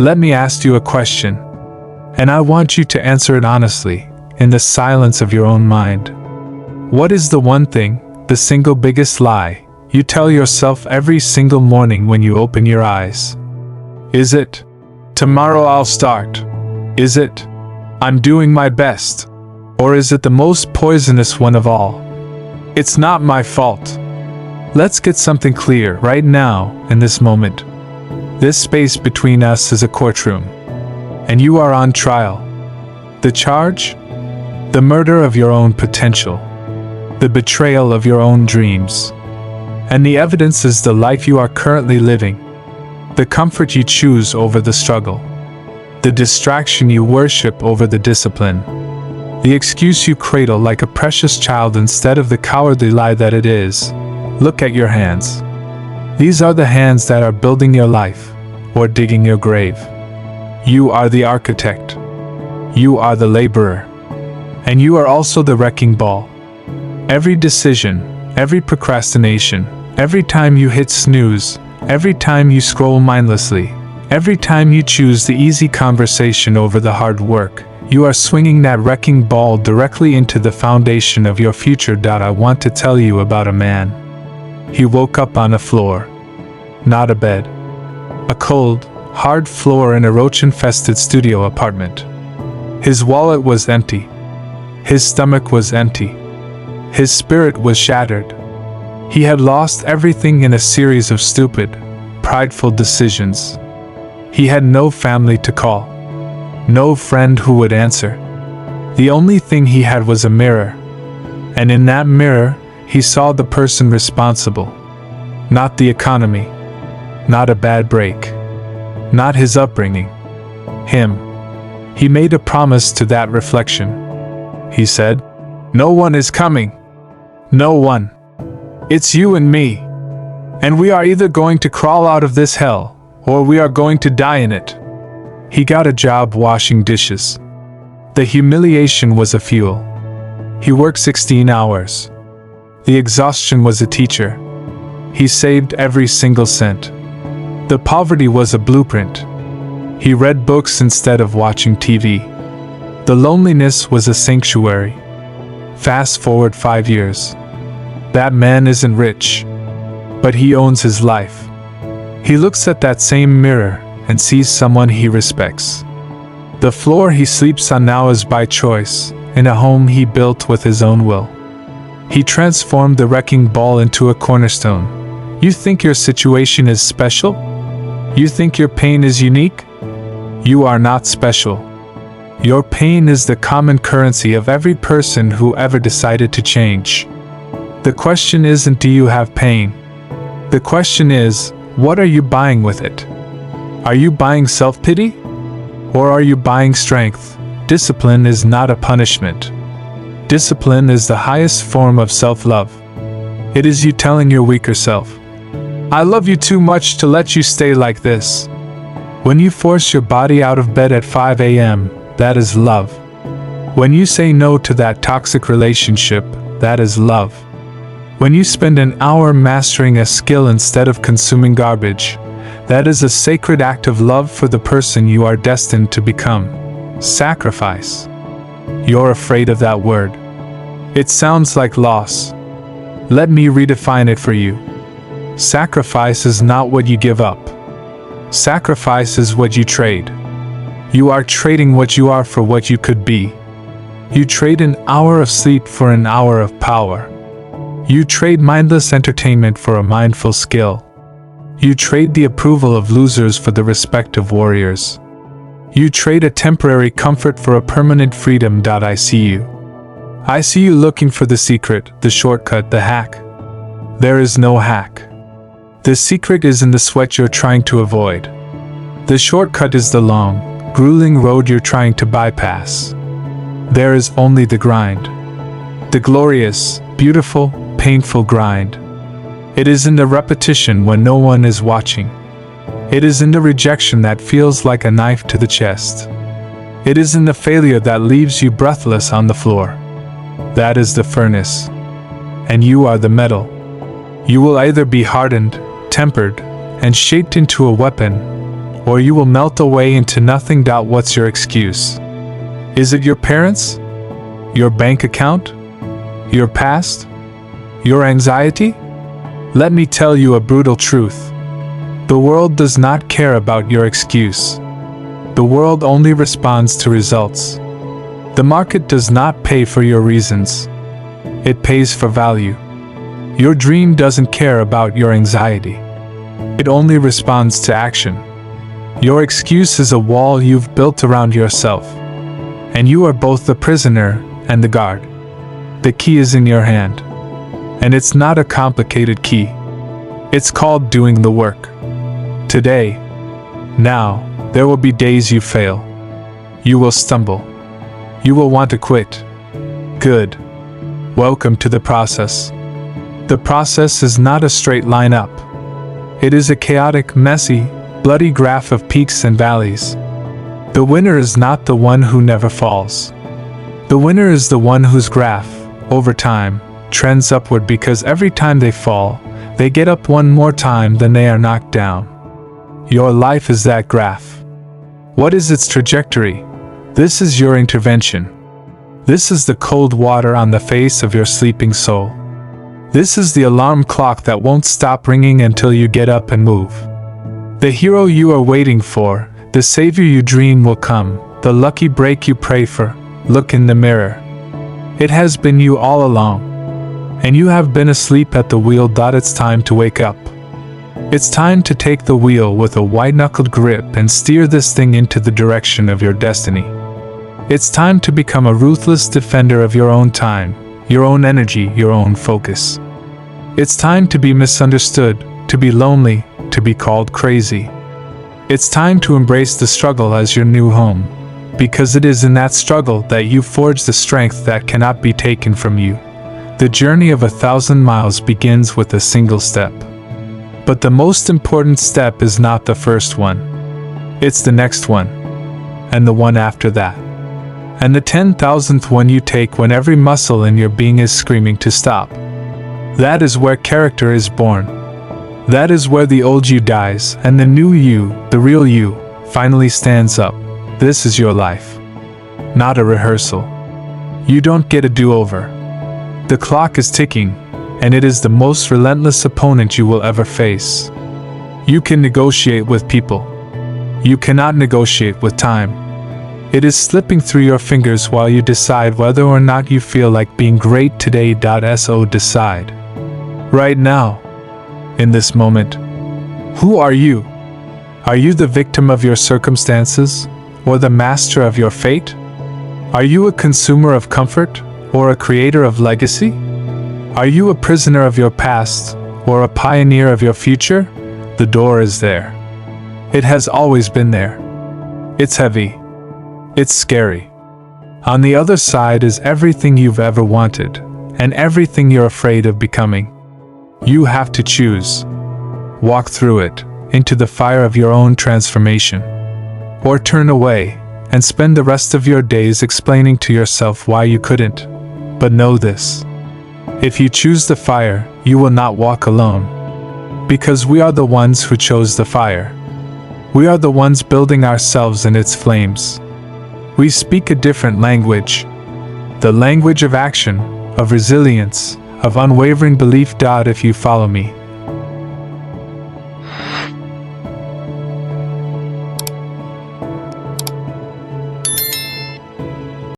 Let me ask you a question, and I want you to answer it honestly, in the silence of your own mind. What is the one thing, the single biggest lie, you tell yourself every single morning when you open your eyes? Is it, tomorrow I'll start? Is it, I'm doing my best? Or is it the most poisonous one of all? It's not my fault. Let's get something clear right now, in this moment. This space between us is a courtroom, and you are on trial. The charge? The murder of your own potential, the betrayal of your own dreams. And the evidence is the life you are currently living, the comfort you choose over the struggle, the distraction you worship over the discipline, the excuse you cradle like a precious child instead of the cowardly lie that it is. Look at your hands. These are the hands that are building your life, or digging your grave. You are the architect. You are the laborer. And you are also the wrecking ball. Every decision, every procrastination, every time you hit snooze, every time you scroll mindlessly, every time you choose the easy conversation over the hard work, you are swinging that wrecking ball directly into the foundation of your future. I want to tell you about a man. He woke up on a floor, not a bed. A cold, hard floor in a roach-infested studio apartment. His wallet was empty. His stomach was empty. His spirit was shattered. He had lost everything in a series of stupid, prideful decisions. He had no family to call. No friend who would answer. The only thing he had was a mirror. And in that mirror, he saw the person responsible. Not the economy. Not a bad break. Not his upbringing. Him. He made a promise to that reflection. He said, "No one is coming. No one. It's you and me. And we are either going to crawl out of this hell, or we are going to die in it." He got a job washing dishes. The humiliation was a fuel. He worked 16 hours. The exhaustion was a teacher. He saved every single cent. The poverty was a blueprint. He read books instead of watching TV. The loneliness was a sanctuary. Fast forward 5 years. That man isn't rich, but he owns his life. He looks at that same mirror and sees someone he respects. The floor he sleeps on now is by choice, in a home he built with his own will. He transformed the wrecking ball into a cornerstone. You think your situation is special? You think your pain is unique? You are not special. Your pain is the common currency of every person who ever decided to change. The question isn't, do you have pain? The question is, what are you buying with it? Are you buying self-pity? Or are you buying strength? Discipline is not a punishment. Discipline is the highest form of self-love. It is you telling your weaker self, "I love you too much to let you stay like this." When you force your body out of bed at 5 a.m., that is love. When you say no to that toxic relationship, that is love. When you spend an hour mastering a skill instead of consuming garbage, that is a sacred act of love for the person you are destined to become. Sacrifice. You're afraid of that word. It sounds like loss. Let me redefine it for you. Sacrifice is not what you give up. Sacrifice is what you trade. You are trading what you are for what you could be. You trade an hour of sleep for an hour of power. You trade mindless entertainment for a mindful skill. You trade the approval of losers for the respect of warriors. You trade a temporary comfort for a permanent freedom. I see you. I see you looking for the secret, the shortcut, the hack. There is no hack. The secret is in the sweat you're trying to avoid. The shortcut is the long, grueling road you're trying to bypass. There is only the grind. The glorious, beautiful, painful grind. It is in the repetition when no one is watching. It is in the rejection that feels like a knife to the chest. It is in the failure that leaves you breathless on the floor. That is the furnace. And you are the metal. You will either be hardened, tempered, and shaped into a weapon, or you will melt away into nothing. What's your excuse? Is it your parents? Your bank account? Your past? Your anxiety? Let me tell you a brutal truth. The world does not care about your excuse. The world only responds to results. The market does not pay for your reasons. It pays for value. Your dream doesn't care about your anxiety. It only responds to action. Your excuse is a wall you've built around yourself. And you are both the prisoner and the guard. The key is in your hand. And it's not a complicated key. It's called doing the work. Today, now, there will be days you fail. You will stumble. You will want to quit. Good. Welcome to the process. The process is not a straight line up. It is a chaotic, messy, bloody graph of peaks and valleys. The winner is not the one who never falls. The winner is the one whose graph, over time, trends upward because every time they fall, they get up one more time than they are knocked down. Your life is that graph. What is its trajectory? This is your intervention. This is the cold water on the face of your sleeping soul. This is the alarm clock that won't stop ringing until you get up and move. The hero you are waiting for, the savior you dream will come, the lucky break you pray for. Look in the mirror. It has been you all along. And you have been asleep at the wheel. It's time to wake up. It's time to take the wheel with a white-knuckled grip and steer this thing into the direction of your destiny. It's time to become a ruthless defender of your own time, your own energy, your own focus. It's time to be misunderstood, to be lonely, to be called crazy. It's time to embrace the struggle as your new home, because it is in that struggle that you forge the strength that cannot be taken from you. The journey of 1,000 miles begins with a single step. But the most important step is not the first one. It's the next one. And the one after that. And the 10,000th one you take when every muscle in your being is screaming to stop. That is where character is born. That is where the old you dies and the new you, the real you, finally stands up. This is your life. Not a rehearsal. You don't get a do-over. The clock is ticking, and it is the most relentless opponent you will ever face. You can negotiate with people. You cannot negotiate with time. It is slipping through your fingers while you decide whether or not you feel like being great today. So decide. Right now. In this moment. Who are you? Are you the victim of your circumstances, or the master of your fate? Are you a consumer of comfort, or a creator of legacy? Are you a prisoner of your past, or a pioneer of your future? The door is there. It has always been there. It's heavy. It's scary. On the other side is everything you've ever wanted, and everything you're afraid of becoming. You have to choose. Walk through it, into the fire of your own transformation. Or turn away, and spend the rest of your days explaining to yourself why you couldn't. But know this. If you choose the fire, you will not walk alone. Because we are the ones who chose the fire. We are the ones building ourselves in its flames. We speak a different language. The language of action, of resilience, of unwavering belief. If you follow me,